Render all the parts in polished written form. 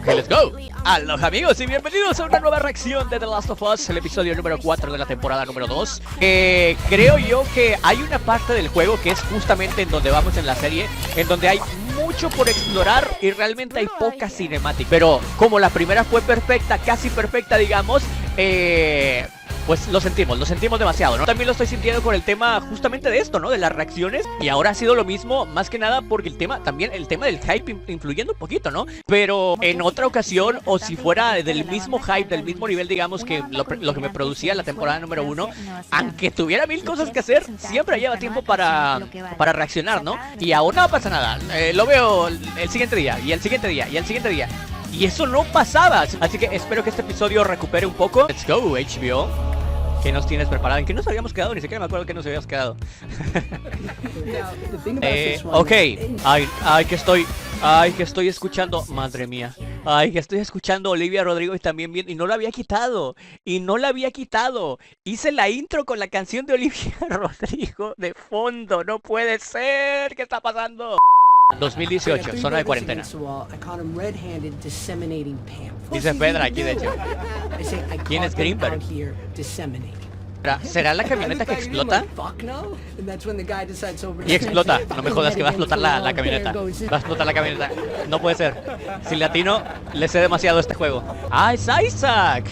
Ok, let's go. Aloha amigos y bienvenidos a una nueva reacción de The Last of Us, el episodio número 4 de la temporada número 2. Creo yo que hay una parte del juego que es justamente en donde vamos en la serie, en donde hay mucho por explorar y realmente hay poca cinemática. Pero como la primera fue perfecta, casi perfecta digamos, pues lo sentimos demasiado, ¿no? También lo estoy sintiendo con el tema justamente de esto, ¿no? De las reacciones. Y ahora ha sido lo mismo, más que nada porque el tema del hype influyendo un poquito, ¿no? Pero en otra ocasión, o si fuera del mismo hype, del mismo nivel, digamos, que lo que me producía la temporada número 1, aunque tuviera mil cosas que hacer, siempre lleva tiempo para reaccionar, ¿no? Y ahora no pasa nada. Lo veo el siguiente día, y el siguiente día, y el siguiente día. Y eso no pasaba. Así que espero que este episodio recupere un poco. Let's go, HBO. ¿Qué nos tienes preparado? ¿En qué nos habíamos quedado? Ni siquiera me acuerdo en qué nos habíamos quedado. Ok. Ay, que estoy escuchando. Madre mía. Ay, que estoy escuchando a Olivia Rodrigo y también bien. Y no la había quitado. Hice la intro con la canción de Olivia Rodrigo de fondo. No puede ser. ¿Qué está pasando? 2018, zona de cuarentena. Dice Pedra aquí, de hecho. ¿Quién es Greenberg? ¿Será la camioneta que explota? Y explota. No me jodas que va a explotar la camioneta. Va a explotar la camioneta. No puede ser. Si latino, le sé demasiado a este juego. ¡Ah, es Isaac!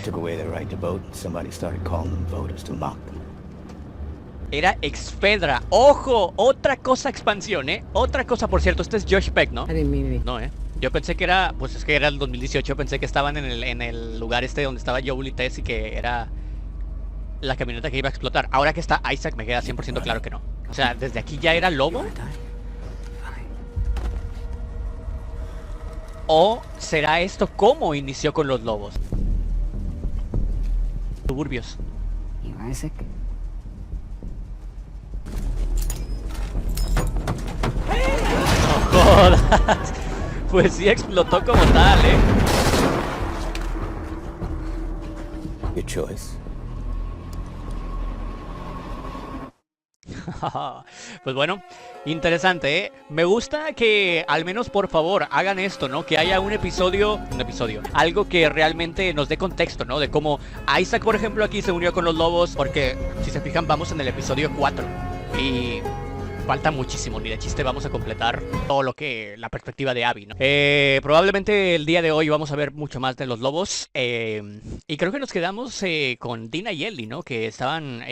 Era Expedra. ¡Ojo! Otra cosa expansión, ¿eh? Otra cosa, por cierto. Este es Josh Peck, ¿no? No, ¿eh? Yo pensé que era... Pues es que era el 2018. Pensé que estaban en el lugar este donde estaba Joel y Tess y que era la camioneta que iba a explotar. Ahora que está Isaac me queda 100% claro que no. O sea, ¿desde aquí ya era Lobo? ¿O será esto cómo inició con los lobos? Suburbios. Isaac. No jodas. Pues sí explotó como tal, ¿eh? Your choice. Pues bueno, interesante, ¿eh? Me gusta que al menos por favor hagan esto, ¿no? Que haya un episodio, algo que realmente nos dé contexto, ¿no? De cómo Isaac, por ejemplo, aquí se unió con los lobos. Porque si se fijan vamos en el episodio 4 y falta muchísimo, ni de chiste vamos a completar todo lo que... la perspectiva de Abby, ¿no? Probablemente el día de hoy vamos a ver mucho más de los lobos. Y creo que nos quedamos con Dina y Ellie, ¿no? Que estaban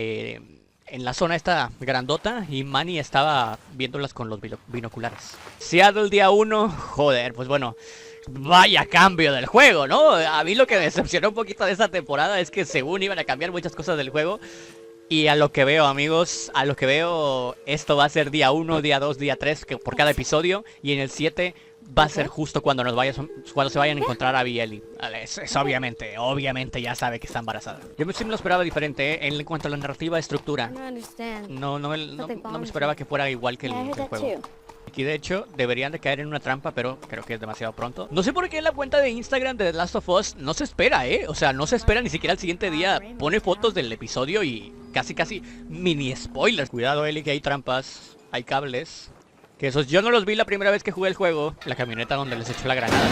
en la zona esta grandota y Manny estaba viéndolas con los binoculares. Seattle día 1, joder, pues bueno... Vaya cambio del juego, ¿no? A mí lo que me decepcionó un poquito de esta temporada es que según iban a cambiar muchas cosas del juego. Y a lo que veo, amigos, esto va a ser día 1, día 2, día 3 por cada episodio. Y en el 7 va a ser justo cuando se vayan a encontrar a Abby y Ellie. Es obviamente ya sabe que está embarazada. Yo sí me lo esperaba diferente, ¿eh? En cuanto a la narrativa, estructura. No me esperaba que fuera igual que el juego. Aquí de hecho deberían de caer en una trampa, pero creo que es demasiado pronto. No sé por qué en la cuenta de Instagram de The Last of Us no se espera, o sea, no se espera ni siquiera el siguiente día. Pone fotos del episodio y casi mini spoilers. Cuidado, Ellie, que hay trampas, hay cables. Que esos yo no los vi la primera vez que jugué el juego. La camioneta donde les echó la granada.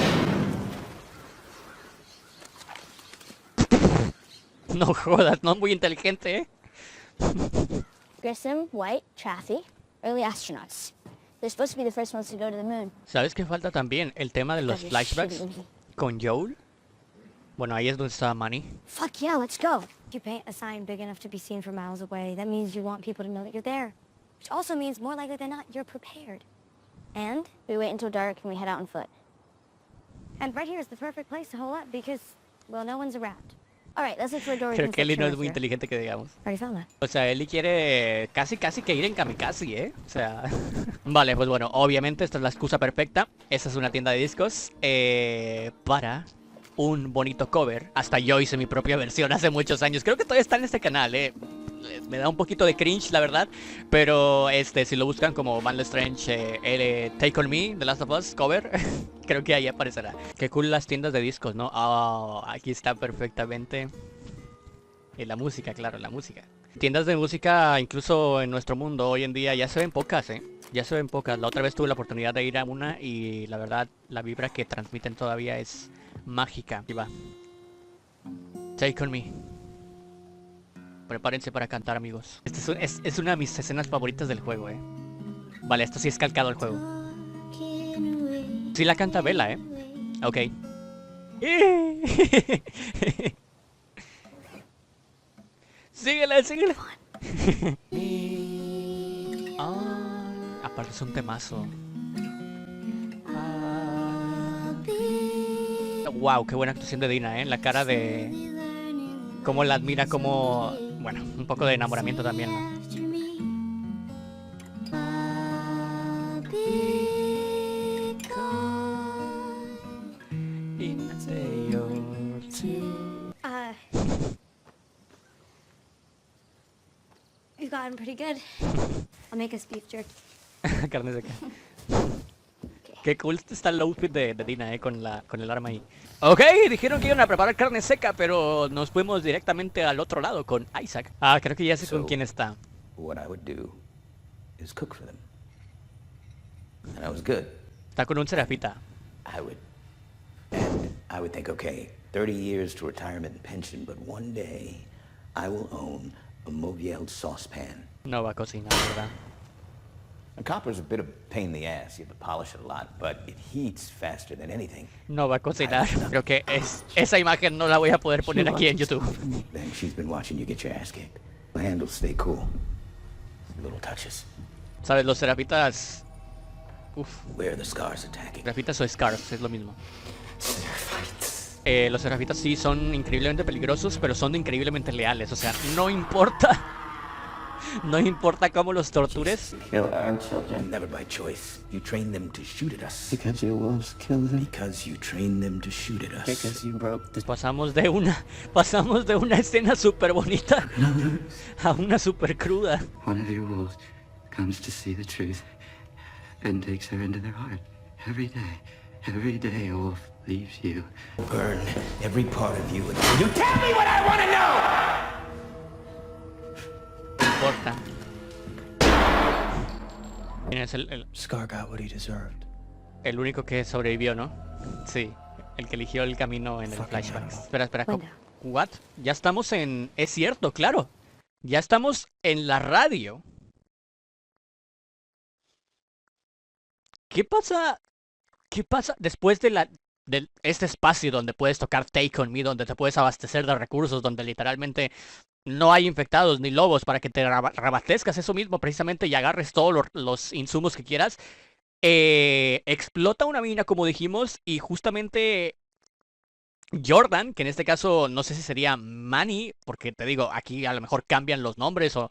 No jodas, no es muy inteligente, ¿eh? Grissom, White, Chaffee, early astronauts. They're supposed to be the first ones to go to the moon. ¿Sabes qué falta también? El tema de los flashbacks con Joel. Bueno, ahí es donde estaba Manny. Fuck yeah, let's go. You paint a sign big enough to be seen from miles away. That means you want people to know that you're there. Which also means more likely than not, you're prepared. And we wait until dark and we head out on foot. And right here is the perfect place to hole up because, well, no one's around. Alright, let's look for a door. Creo que Ellie no es muy inteligente que digamos. O sea, Ellie quiere casi que ir en kamikaze, ¿eh? O sea... Vale, pues bueno, obviamente esta es la excusa perfecta. Esta es una tienda de discos para un bonito cover. Hasta yo hice mi propia versión hace muchos años. Creo que todavía está en este canal, me da un poquito de cringe, la verdad. Pero si lo buscan como Van Strange, Take On Me, The Last of Us cover, creo que ahí aparecerá. Qué cool las tiendas de discos, ¿no? Oh, aquí está perfectamente. Y la música, claro, la música. Tiendas de música, incluso en nuestro mundo hoy en día, ya se ven pocas, Ya se ven pocas. La otra vez tuve la oportunidad de ir a una y la verdad, la vibra que transmiten todavía es mágica. Y va. Take on me. Prepárense para cantar, amigos. Esta es una de mis escenas favoritas del juego, Vale, esto sí es calcado al juego. Sí la canta Bella, Ok. Síguela, síguela. Aparte es un temazo. Wow, qué buena actuación de Dina, la cara de... Cómo la admira, como... Bueno, un poco de enamoramiento también, ¿no? You've gotten pretty good. I'll make us beef jerky. Carne seca. Qué cool está el outfit de Dina, con el arma ahí. Ok, dijeron que iban a preparar carne seca, pero nos fuimos directamente al otro lado con Isaac. Ah, creo que ya sé con quién está. What I would do is cook for them. And I was good. Está con un serafita. I would think, okay, 30 years to retirement and pension, but one day I will own a Moviel saucepan. No va a cocinar, ¿verdad? A copper's a bit of a pain in the ass. You have to polish it a lot, but it heats faster than anything. No va a cocinar. Creo que esa imagen no la voy a poder poner aquí en YouTube. Then she's been watching you get your ass kicked. The handles stay cool. Little touches. ¿Sabes? Los serafitas... Uf. Where are the scars attacking? Serafitas o scars, es lo mismo. Los serafitas sí son increíblemente peligrosos, pero son increíblemente leales. O sea, no importa... No importa cómo los tortures. Kill our children. Never by choice. You train them to shoot at us. Because you wolves kill them. Because you train them to shoot at us. Because you broke the... Pasamos de una escena súper bonita a una súper cruda. One of your wolves comes to see the truth and takes her into their heart. Every day a wolf leaves you. Burn every part of you until you tell me what I want to know! Importa. ¿Quién es Scar got what he deserved. el único que sobrevivió, no? Sí, el que eligió el camino en el flashback. Espera, ¿what? Ya estamos en... Es cierto, claro. Ya estamos en la radio. ¿Qué pasa? ¿Qué pasa después de este espacio donde puedes tocar Take On Me, donde te puedes abastecer de recursos, donde literalmente no hay infectados ni lobos para que te reabastezcas eso mismo precisamente y agarres todos los insumos que quieras? Explota una mina, como dijimos, y justamente Jordan, que en este caso no sé si sería Manny, porque te digo, aquí a lo mejor cambian los nombres o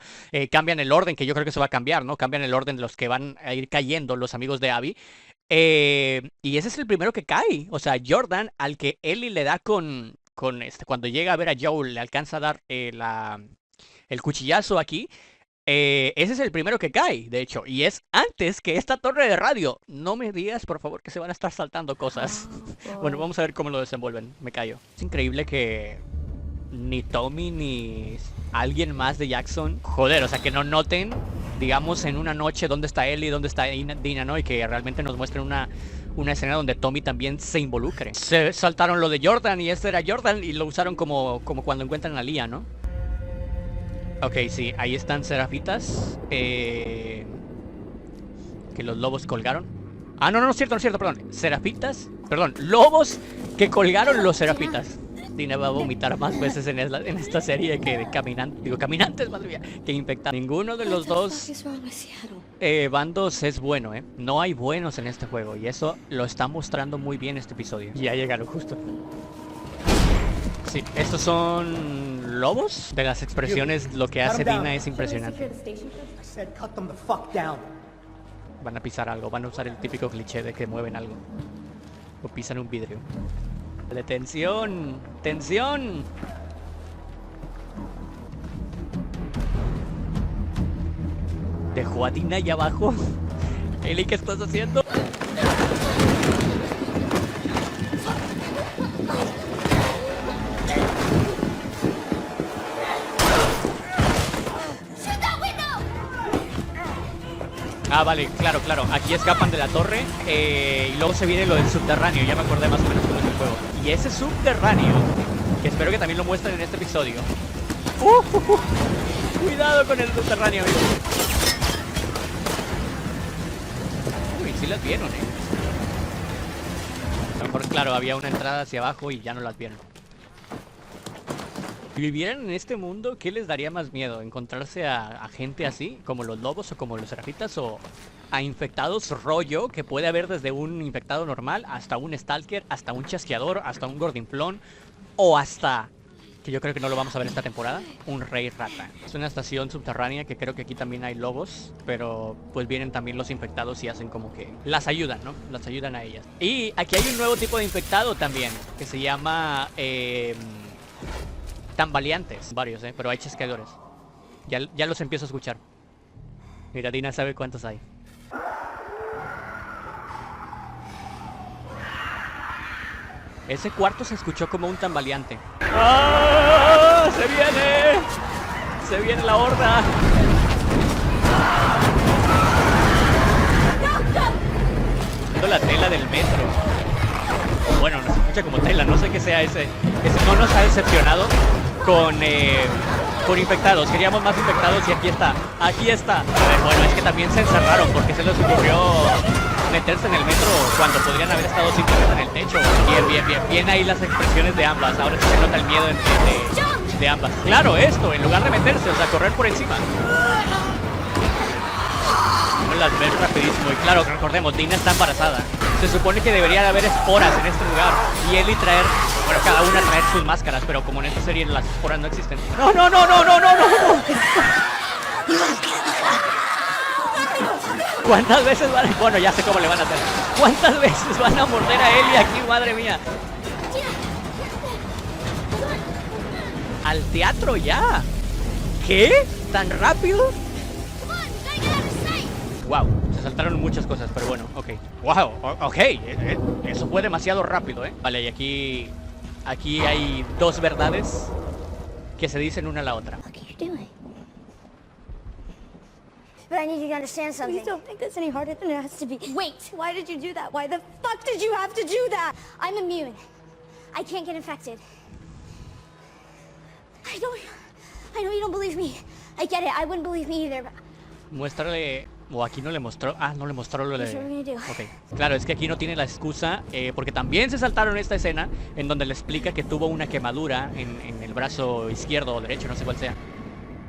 cambian el orden, que yo creo que eso va a cambiar, ¿no? Cambian el orden de los que van a ir cayendo, los amigos de Abby. Y ese es el primero que cae. O sea, Jordan, al que Ellie le da cuando llega a ver a Joe, le alcanza a dar el cuchillazo aquí. Ese es el primero que cae, de hecho, y es antes que esta torre de radio. No me digas, por favor, que se van a estar saltando cosas. Bueno, vamos a ver cómo lo desenvuelven. Me callo. Es increíble que ni Tommy ni alguien más de Jackson, joder, o sea, que no noten, digamos, en una noche dónde está Ellie, dónde está Dina, ¿no? Y que realmente nos muestren una escena donde Tommy también se involucre. Se saltaron lo de Jordan y este era Jordan y lo usaron como cuando encuentran a Lia, ¿no? Ok, sí, ahí están serafitas que los lobos colgaron. Ah, no, es cierto, perdón. Lobos que colgaron los serafitas. Dina va a vomitar más veces en esta serie que de caminantes más bien, que infectados. Ninguno de los dos bandos es bueno, No hay buenos en este juego y eso lo está mostrando muy bien este episodio. Ya llegaron justo. Sí, estos son lobos. De las expresiones, lo que hace Dina es impresionante. Van a pisar algo, van a usar el típico cliché de que mueven algo. O pisan un vidrio. ¡Dale, tensión! ¡Tensión! ¿Dejó a Dina ahí abajo? Ellie, ¿qué estás haciendo? Ah, vale, claro, claro. Aquí escapan de la torre y luego se viene lo del subterráneo. Ya me acordé más o menos cómo es el juego. Y ese subterráneo, que espero que también lo muestren en este episodio. Cuidado con el subterráneo, amigo. Uy, sí las vieron, A lo mejor, claro, había una entrada hacia abajo y ya no las vieron. Si vivieran en este mundo, ¿qué les daría más miedo? ¿Encontrarse a gente así, como los lobos o como los serafitas? ¿O a infectados rollo, que puede haber desde un infectado normal hasta un stalker, hasta un chasqueador, hasta un gordinflón, o hasta, que yo creo que no lo vamos a ver esta temporada, un rey rata? Es una estación subterránea que creo que aquí también hay lobos, pero pues vienen también los infectados y hacen como que las ayudan, ¿no? Las ayudan a ellas. Y aquí hay un nuevo tipo de infectado también, que se llama... tambaleantes, varios, pero hay chasqueadores. Ya los empiezo a escuchar. Mira, Dina sabe cuántos hay. Ese cuarto se escuchó como un tambaleante. ¡Ah! ¡Se viene! ¡Se viene la horda! La tela del metro. Bueno, no se escucha como tela, no sé qué sea ese no nos ha decepcionado con infectados. Queríamos más infectados y aquí está. Bueno, es que también se encerraron porque se les ocurrió meterse en el metro cuando podrían haber estado simplemente en el techo. Bien ahí las expresiones de ambas. Ahora sí se nota el miedo de ambas. Claro, esto, en lugar de meterse, o sea, correr por encima. No las ven rapidísimo. Y claro, recordemos, Dina está embarazada. Se supone que debería de haber esporas en este lugar y Ellie traer, bueno, cada una traer sus máscaras, pero como en esta serie las esporas no existen. ¡No! ¿Cuántas veces van a... Bueno, ya sé cómo le van a hacer. ¿Cuántas veces van a morder a Ellie aquí? ¡Madre mía! ¡Al teatro ya! ¿Qué? ¿Tan rápido? Wow, se saltaron muchas cosas, pero bueno, ok. Wow, ok, eso fue demasiado rápido, Vale, y aquí hay dos verdades que se dicen una a la otra. What are you doing? But I need you to understand something. Please don't think this any harder than it has to be. Wait, why did you do that? Why the fuck did you have to do that? I'm immune. I can't get infected. I know you don't believe me. I get it, I wouldn't believe me either. Muéstrale... O aquí no le mostró... Ah, no le mostró lo de... Ok. Claro, es que aquí no tiene la excusa, porque también se saltaron esta escena en donde le explica que tuvo una quemadura en el brazo izquierdo o derecho, no sé cuál sea.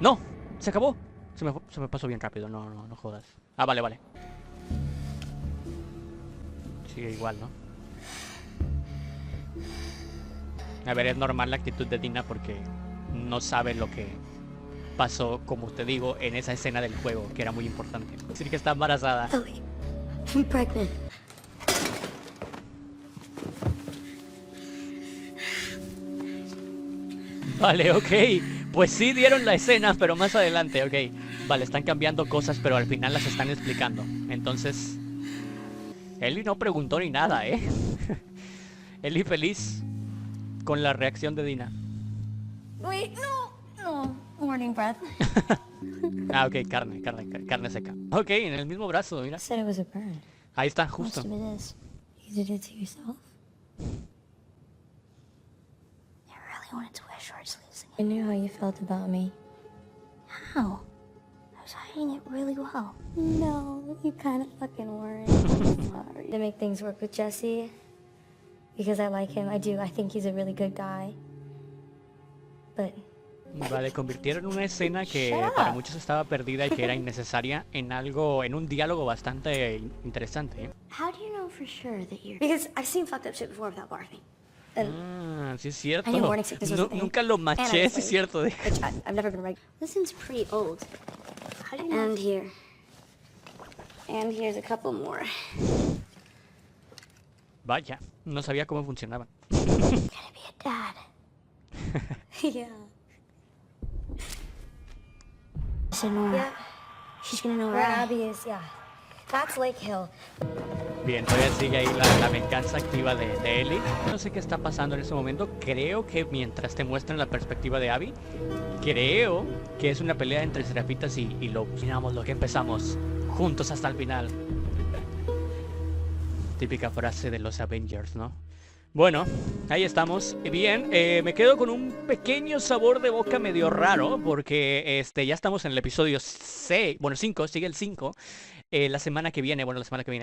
¡No! ¡Se acabó! Se me pasó bien rápido, no jodas. Ah, vale. Sigue igual, ¿no? A ver, es normal la actitud de Dina porque no sabe lo que pasó, como te digo, en esa escena del juego, que era muy importante. Es decir, que está embarazada. Ellie, I'm pregnant. Vale, ok. Pues sí dieron la escena, pero más adelante, ok. Vale, están cambiando cosas, pero al final las están explicando. Entonces... Ellie no preguntó ni nada, Ellie feliz con la reacción de Dina. Wait, no. Morning breath. Ah, ok, carne seca. Ok, en el mismo brazo, mira. I said it was a burn. Ahí está, justo. Most of it is. You did it to yourself? You really wanted to wear short sleeves again. I knew how you felt about me. How? I was hiding it really well. No, you kind of fucking weren't. Sorry. To make things work with Jesse, because I like him. I do. I think he's a really good guy. But... Vale, convirtieron una escena que para muchos estaba perdida y que era innecesaria en un diálogo bastante interesante. How do you know for sure that you're... Because I've seen fucked up shit before without barfing. Ah, sí es cierto. I knew morning sickness was a thing. Nunca lo maché, sí es cierto. Which I've never been regular. This one's pretty old. How do you know? And here. And here's a couple more. Vaya, no sabía cómo funcionaban. Gonna be a dad. Yeah. Yeah. She's gonna know where Abby is, yeah. That's Lake Hill. Bien, todavía sigue ahí la venganza activa de Ellie. No sé qué está pasando en ese momento. Creo que mientras te muestran la perspectiva de Abby, creo que es una pelea entre serafitas y lobos. Imaginamos lo que empezamos juntos hasta el final. Típica frase de los Avengers, ¿no? Bueno, ahí estamos. Bien, me quedo con un pequeño sabor de boca medio raro porque ya estamos en el episodio 6, bueno 5, sigue el 5. La semana que viene,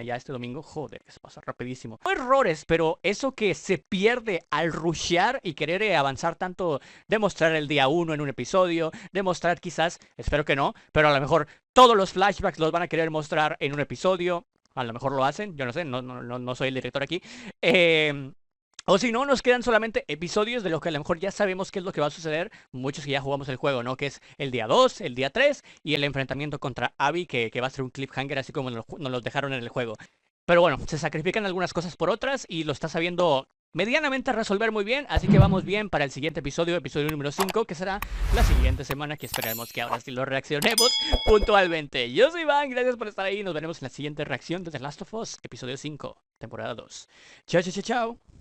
ya este domingo, joder, que se pasa rapidísimo. No errores, pero eso que se pierde al rushear y querer avanzar tanto, demostrar el día 1 en un episodio, demostrar quizás, espero que no, pero a lo mejor todos los flashbacks los van a querer mostrar en un episodio. A lo mejor lo hacen, yo no sé, no soy el director aquí. O si no, nos quedan solamente episodios de lo que a lo mejor ya sabemos qué es lo que va a suceder. Muchos que ya jugamos el juego, ¿no? Que es el día 2, el día 3 y el enfrentamiento contra Abby, que va a ser un cliffhanger así como nos lo dejaron en el juego. Pero bueno, se sacrifican algunas cosas por otras y lo está sabiendo medianamente resolver muy bien. Así que vamos bien para el siguiente episodio número 5, que será la siguiente semana, que esperemos que ahora sí lo reaccionemos puntualmente. Yo soy Iván, gracias por estar ahí. Nos veremos en la siguiente reacción de The Last of Us, episodio 5, temporada 2. Chao, chao, chao, chao.